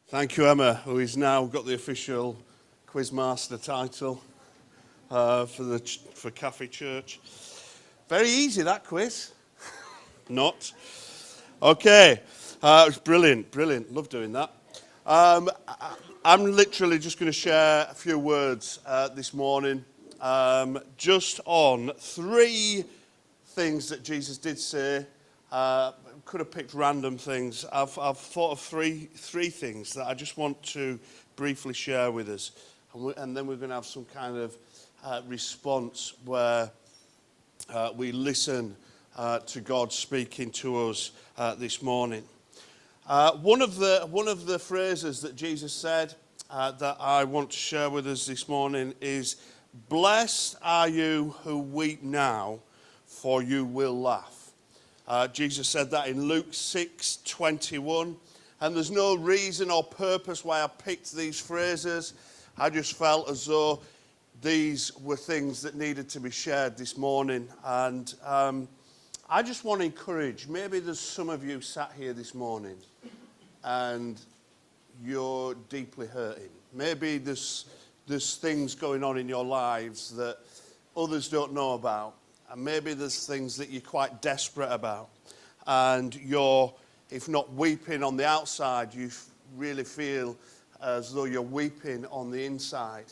Thank you, Emma, who has now got the official Quizmaster title for Cafe Church. Very easy, that quiz. Not. Okay. It's brilliant. Love doing that. I'm literally just going to share a few words this morning just on three things that Jesus did say. Could have picked random things. I've thought of three things that I just want to briefly share with us. And then we're going to have some kind of response where we listen to God speaking to us this morning. One of the phrases that Jesus said that I want to share with us this morning is, "Blessed are you who weep now, for you will laugh." Jesus said that in Luke 6:21, and there's no reason or purpose why I picked these phrases. I just felt as though these were things that needed to be shared this morning, and I just want to encourage, maybe there's some of you sat here this morning and you're deeply hurting. Maybe there's things going on in your lives that others don't know about. And maybe there's things that you're quite desperate about. And you're, if not weeping on the outside, you really feel as though you're weeping on the inside.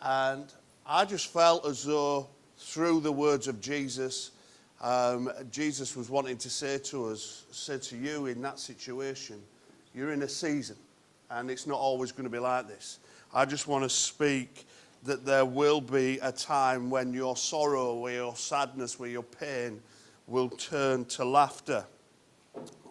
And I just felt as though through the words of Jesus, Jesus was wanting to say to you in that situation, you're in a season and it's not always going to be like this. I just want to speak that there will be a time when your sorrow, where your sadness, where your pain will turn to laughter.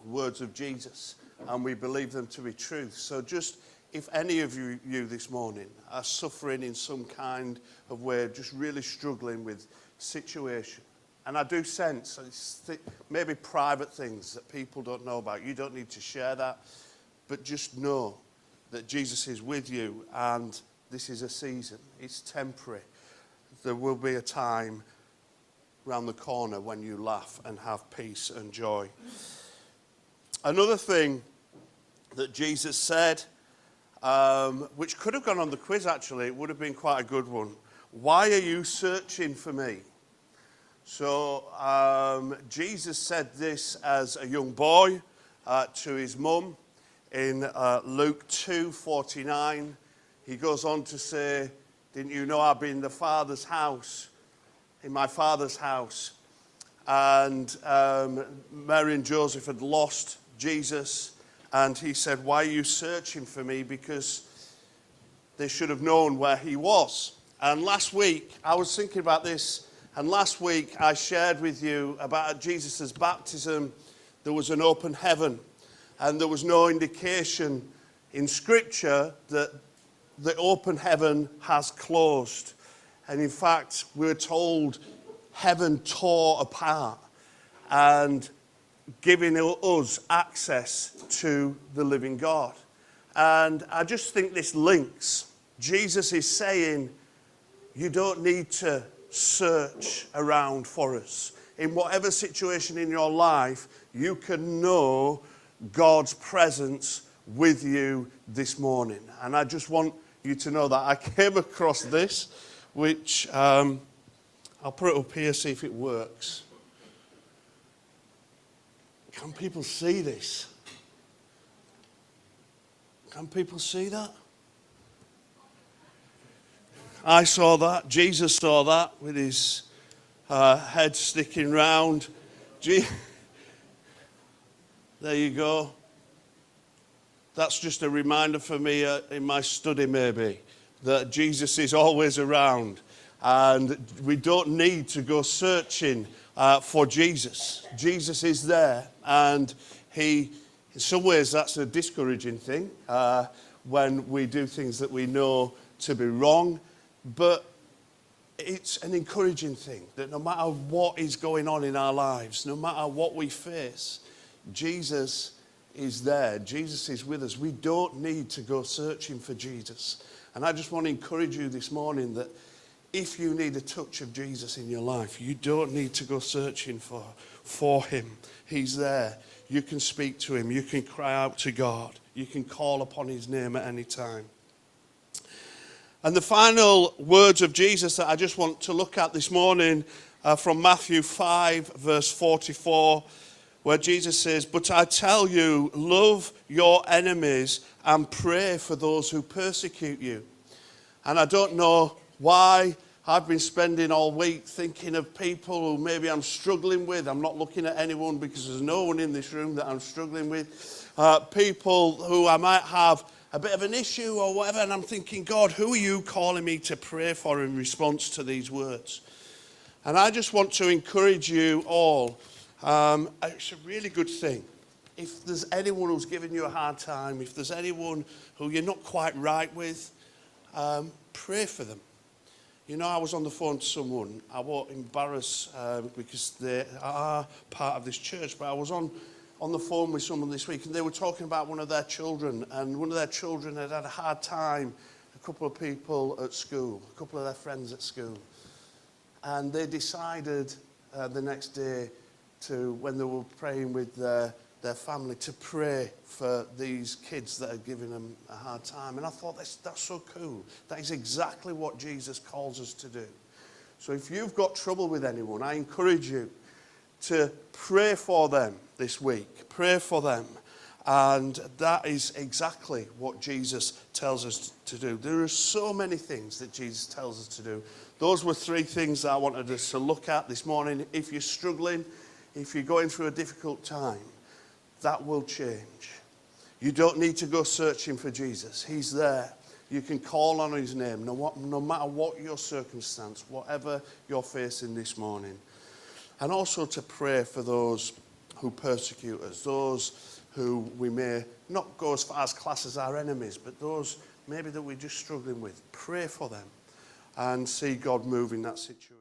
Words of Jesus, and we believe them to be truth. So just, if any of you this morning are suffering in some kind of way, just really struggling with situation, and I do sense it's maybe private things that people don't know about, you don't need to share that, but just know that Jesus is with you, and this is a season. It's temporary. There will be a time round the corner when you laugh and have peace and joy. Another thing that Jesus said, which could have gone on the quiz actually, it would have been quite a good one. Why are you searching for me? So Jesus said this as a young boy to his mum in Luke 2:49. He goes on to say, didn't you know I've been in my father's house? And Mary and Joseph had lost Jesus. And he said, why are you searching for me? Because they should have known where he was. And last week, I was thinking about this. And last week, I shared with you about Jesus' baptism. There was an open heaven. And there was no indication in Scripture that the open heaven has closed. And in fact, we're told heaven tore apart and giving us access to the living God. And I just think this links. Jesus is saying, you don't need to search around for us. In whatever situation in your life, you can know God's presence with you this morning. And I just want you to know that I came across this, which I'll put it up here, see if it works. Can people see this? Can people see that? I saw that. Jesus saw that with his head sticking round. There you go. That's just a reminder for me in my study maybe, that Jesus is always around and we don't need to go searching for Jesus. Jesus is there, and in some ways that's a discouraging thing when we do things that we know to be wrong, but it's an encouraging thing that no matter what is going on in our lives, no matter what we face, Jesus is there. Jesus is with us. We don't need to go searching for Jesus. And I just want to encourage you this morning that if you need a touch of Jesus in your life, you don't need to go searching for him. He's there. you can speak to him. You can cry out to God. You can call upon his name at any time. And the final words of Jesus that I just want to look at this morning are from Matthew 5, verse 44, where Jesus says, "But I tell you, love your enemies and pray for those who persecute you." And I don't know why I've been spending all week thinking of people who maybe I'm struggling with. I'm not looking at anyone because there's no one in this room that I'm struggling with. People who I might have a bit of an issue or whatever, and I'm thinking, God, who are you calling me to pray for in response to these words? And I just want to encourage you all. It's a really good thing. If there's anyone who's giving you a hard time, if there's anyone who you're not quite right with, pray for them. You know, I was on the phone to someone. I won't embarrass because they are part of this church, but I was on the phone with someone this week, and they were talking about one of their children, and one of their children had had a hard time, a couple of people at school, a couple of their friends at school. And they decided the next day to, when they were praying with their family, to pray for these kids that are giving them a hard time. And I thought, that's so cool. That is exactly what Jesus calls us to do. So if you've got trouble with anyone, I encourage you to pray for them this week. Pray for them. And that is exactly what Jesus tells us to do. There are so many things that Jesus tells us to do. Those were 3 things that I wanted us to look at this morning. If you're struggling, if you're going through a difficult time, that will change. You don't need to go searching for Jesus. He's there. You can call on his name no matter what your circumstance, whatever you're facing this morning. And also to pray for those who persecute us, those who we may not go as far as class as our enemies, but those maybe that we're just struggling with. Pray for them and see God move in that situation.